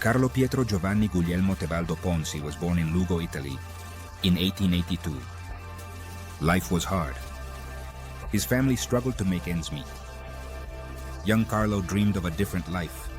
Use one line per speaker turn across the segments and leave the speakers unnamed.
Carlo Pietro Giovanni Guglielmo Tebaldo Ponzi was born in Lugo, Italy, in 1882. Life was hard. His family struggled to make ends meet. Young Carlo dreamed of a different life.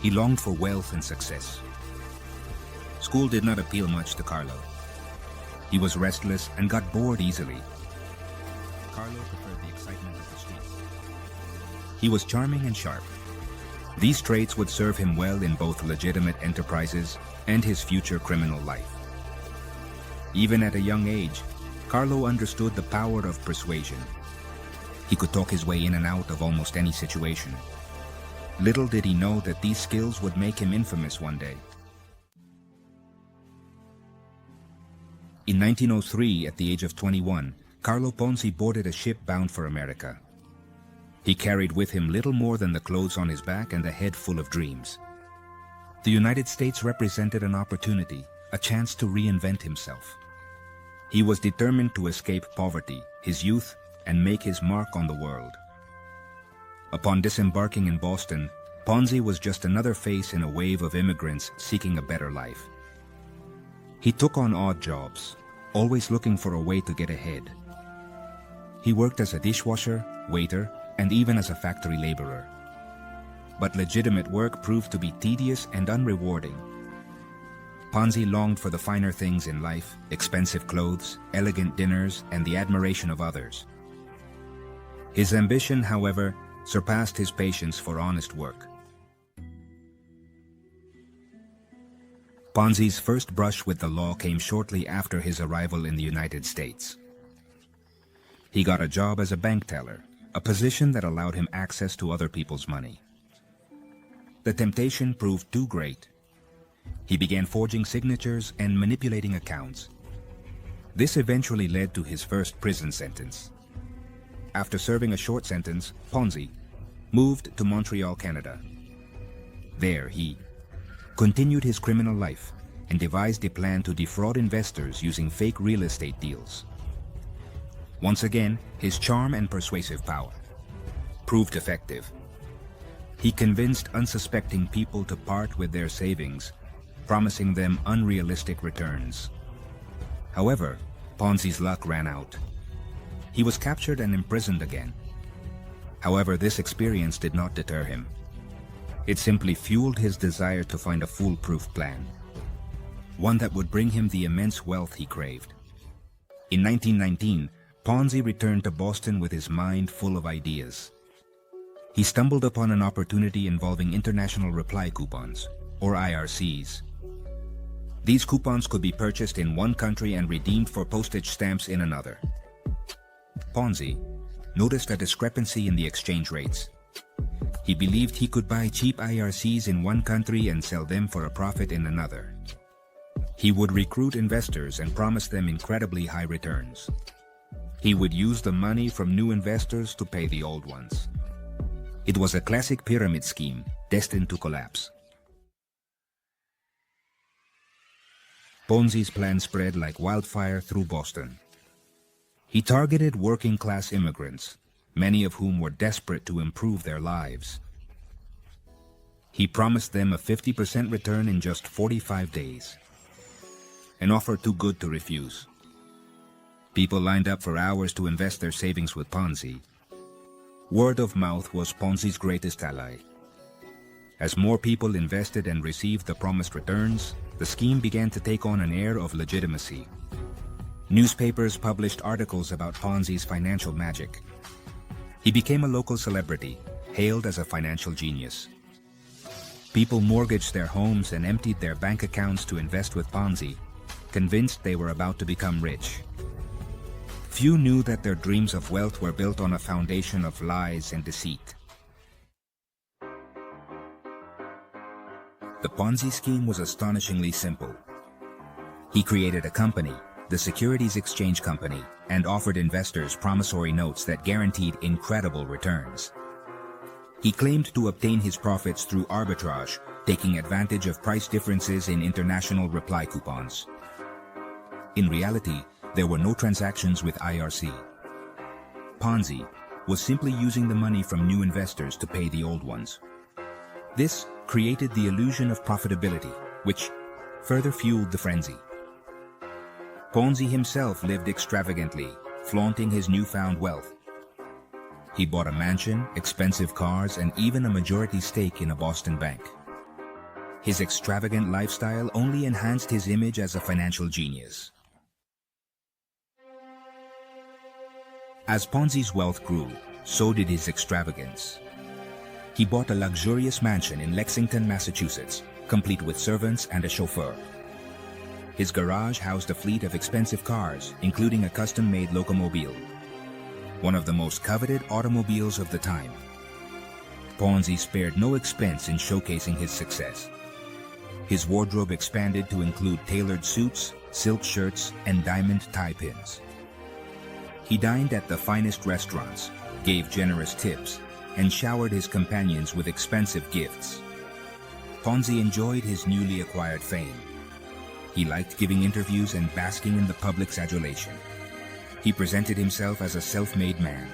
He longed for wealth and success. School did not appeal much to Carlo. He was restless and got bored easily. Carlo preferred the excitement of the streets. He was charming and sharp. These traits would serve him well in both legitimate enterprises and his future criminal life. Even at a young age, Carlo understood the power of persuasion. He could talk his way in and out of almost any situation. Little did he know that these skills would make him infamous one day. In 1903, at the age of 21, Carlo Ponzi boarded a ship bound for America. He carried with him little more than the clothes on his back and a head full of dreams. The United States represented an opportunity, a chance to reinvent himself. He was determined to escape poverty, his youth, and make his mark on the world. Upon disembarking in Boston, Ponzi was just another face in a wave of immigrants seeking a better life. He took on odd jobs, always looking for a way to get ahead. He worked as a dishwasher, waiter, and even as a factory laborer. But legitimate work proved to be tedious and unrewarding. Ponzi longed for the finer things in life, expensive clothes, elegant dinners, and the admiration of others. His ambition, however, surpassed his patience for honest work. Ponzi's first brush with the law came shortly after his arrival in the United States. He got a job as a bank teller, a position that allowed him access to other people's money. The temptation proved too great. He began forging signatures and manipulating accounts. This eventually led to his first prison sentence. After serving a short sentence, Ponzi moved to Montreal, Canada. There he continued his criminal life and devised a plan to defraud investors using fake real estate deals. Once again, his charm and persuasive power proved effective. He convinced unsuspecting people to part with their savings, promising them unrealistic returns. However, Ponzi's luck ran out. He was captured and imprisoned again. However, this experience did not deter him. It simply fueled his desire to find a foolproof plan, one that would bring him the immense wealth he craved. In 1919, Ponzi returned to Boston with his mind full of ideas. He stumbled upon an opportunity involving international reply coupons, or IRCs. These coupons could be purchased in one country and redeemed for postage stamps in another. Ponzi noticed a discrepancy in the exchange rates. He believed he could buy cheap IRCs in one country and sell them for a profit in another. He would recruit investors and promise them incredibly high returns. He would use the money from new investors to pay the old ones. It was a classic pyramid scheme, destined to collapse. Ponzi's plan spread like wildfire through Boston. He targeted working-class immigrants, many of whom were desperate to improve their lives. He promised them a 50% return in just 45 days, an offer too good to refuse. People lined up for hours to invest their savings with Ponzi. Word of mouth was Ponzi's greatest ally. As more people invested and received the promised returns, the scheme began to take on an air of legitimacy. Newspapers published articles about Ponzi's financial magic. He became a local celebrity, hailed as a financial genius. People mortgaged their homes and emptied their bank accounts to invest with Ponzi, convinced they were about to become rich. Few knew that their dreams of wealth were built on a foundation of lies and deceit. The Ponzi scheme was astonishingly simple. He created a company, the Securities Exchange Company, and offered investors promissory notes that guaranteed incredible returns. He claimed to obtain his profits through arbitrage, taking advantage of price differences in international reply coupons. In reality, there were no transactions with IRC. Ponzi was simply using the money from new investors to pay the old ones. This created the illusion of profitability, which further fueled the frenzy. Ponzi himself lived extravagantly, flaunting his newfound wealth. He bought a mansion, expensive cars, and even a majority stake in a Boston bank. His extravagant lifestyle only enhanced his image as a financial genius. As Ponzi's wealth grew, so did his extravagance. He bought a luxurious mansion in Lexington, Massachusetts, complete with servants and a chauffeur. His garage housed a fleet of expensive cars, including a custom-made locomobile, one of the most coveted automobiles of the time. Ponzi spared no expense in showcasing his success. His wardrobe expanded to include tailored suits, silk shirts, and diamond tie pins. He dined at the finest restaurants, gave generous tips, and showered his companions with expensive gifts. Ponzi enjoyed his newly acquired fame. He liked giving interviews and basking in the public's adulation. He presented himself as a self-made man,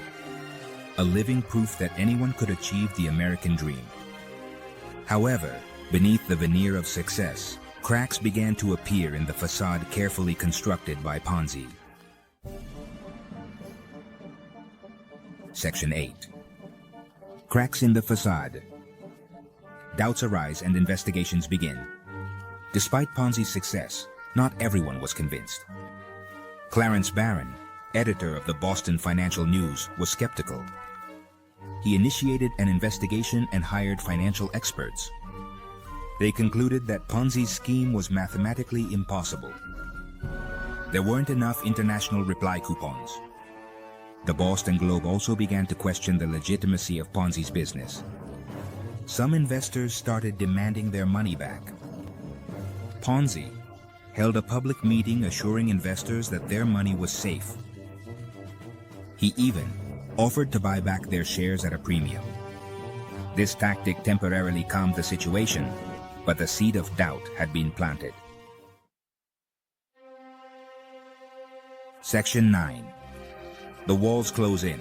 a living proof that anyone could achieve the American dream. However, beneath the veneer of success, cracks began to appear in the facade carefully constructed by Ponzi. Section 8. Cracks in the facade. Doubts arise and investigations begin. Despite Ponzi's success, not everyone was convinced. Clarence Barron, editor of the Boston Financial News, was skeptical. He initiated an investigation and hired financial experts. They concluded that Ponzi's scheme was mathematically impossible. There weren't enough international reply coupons. The Boston Globe also began to question the legitimacy of Ponzi's business. Some investors started demanding their money back. Ponzi held a public meeting assuring investors that their money was safe. He even offered to buy back their shares at a premium. This tactic temporarily calmed the situation, but the seed of doubt had been planted. Section 9. The walls close in.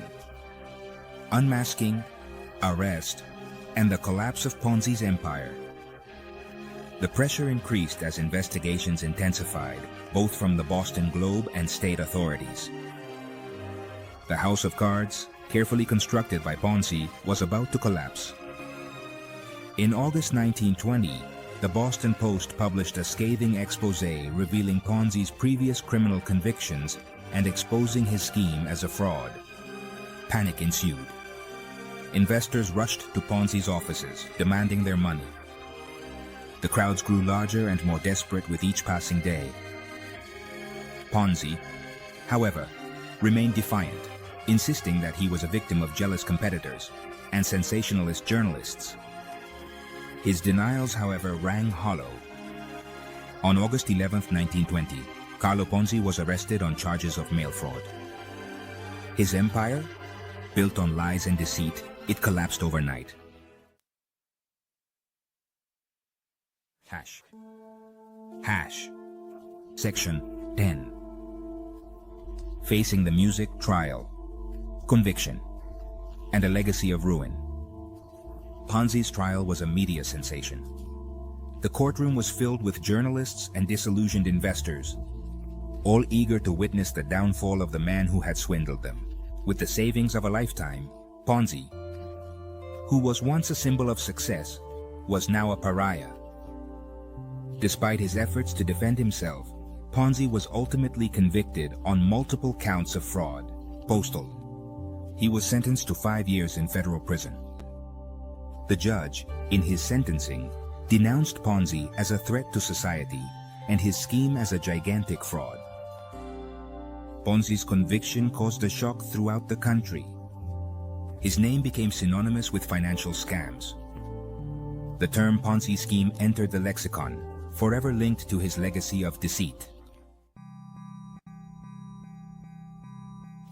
Unmasking, arrest, and the collapse of Ponzi's empire. The pressure increased as investigations intensified, both from the Boston Globe and state authorities. The house of cards, carefully constructed by Ponzi, was about to collapse. In August 1920, the Boston Post published a scathing expose revealing Ponzi's previous criminal convictions and exposing his scheme as a fraud. Panic ensued. Investors rushed to Ponzi's offices, demanding their money. The crowds grew larger and more desperate with each passing day. Ponzi, however, remained defiant, insisting that he was a victim of jealous competitors and sensationalist journalists. His denials, however, rang hollow. On August 11, 1920, Carlo Ponzi was arrested on charges of mail fraud. His empire, built on lies and deceit, it collapsed overnight. Section 10. Facing the music, trial, conviction, and a legacy of ruin. Ponzi's trial was a media sensation. The courtroom was filled with journalists and disillusioned investors, all eager to witness the downfall of the man who had swindled them. With the savings of a lifetime, Ponzi, who was once a symbol of success, was now a pariah. Despite his efforts to defend himself, Ponzi was ultimately convicted on multiple counts of fraud. Postal. He was sentenced to 5 years in federal prison. The judge, in his sentencing, denounced Ponzi as a threat to society and his scheme as a gigantic fraud. Ponzi's conviction caused a shock throughout the country. His name became synonymous with financial scams. The term Ponzi scheme entered the lexicon, forever linked to his legacy of deceit.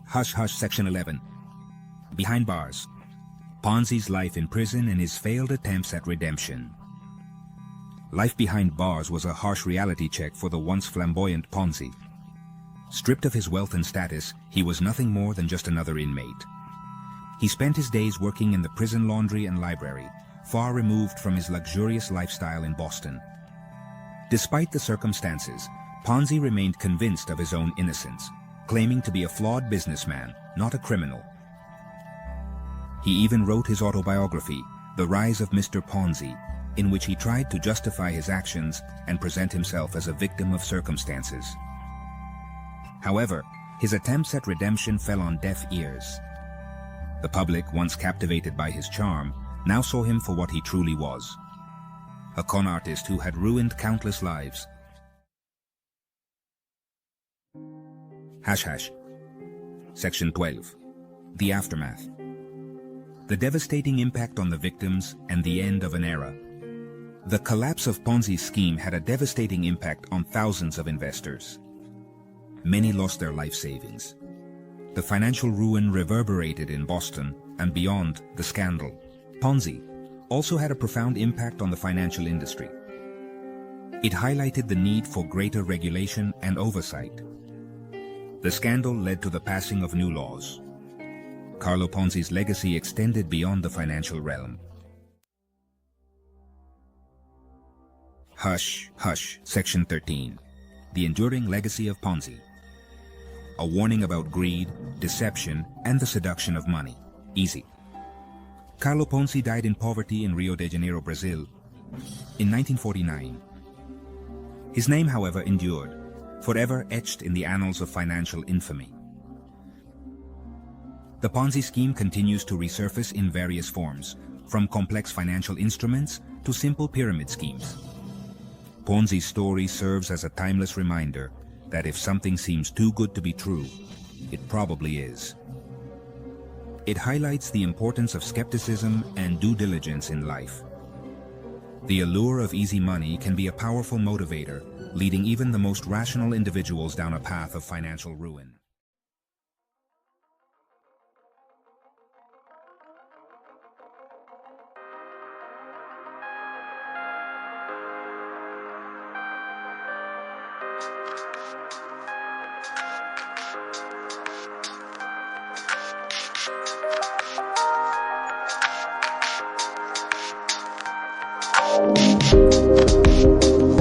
Hush Hush Section 11. Behind bars. Ponzi's life in prison and his failed attempts at redemption. Life behind bars was a harsh reality check for the once flamboyant Ponzi. Stripped of his wealth and status, he was nothing more than just another inmate. He spent his days working in the prison laundry and library, far removed from his luxurious lifestyle in Boston. Despite the circumstances, Ponzi remained convinced of his own innocence, claiming to be a flawed businessman, not a criminal. He even wrote his autobiography, The Rise of Mr. Ponzi, in which he tried to justify his actions and present himself as a victim of circumstances. However, his attempts at redemption fell on deaf ears. The public, once captivated by his charm, now saw him for what he truly was: a con artist who had ruined countless lives. Section 12. The Aftermath. The devastating impact on the victims and the end of an era. The collapse of Ponzi's scheme had a devastating impact on thousands of investors. Many lost their life savings. The financial ruin reverberated in Boston and beyond. The scandal, Ponzi, also had a profound impact on the financial industry. It highlighted the need for greater regulation and oversight. The scandal led to the passing of new laws. Carlo Ponzi's legacy extended beyond the financial realm. Section 13. The Enduring Legacy of Ponzi. A warning about greed, deception, and the seduction of money. Easy. Carlo Ponzi died in poverty in Rio de Janeiro, Brazil, in 1949. His name, however, endured, forever etched in the annals of financial infamy. The Ponzi scheme continues to resurface in various forms, from complex financial instruments to simple pyramid schemes. Ponzi's story serves as a timeless reminder that if something seems too good to be true, it probably is. It highlights the importance of skepticism and due diligence in life. The allure of easy money can be a powerful motivator, leading even the most rational individuals down a path of financial ruin.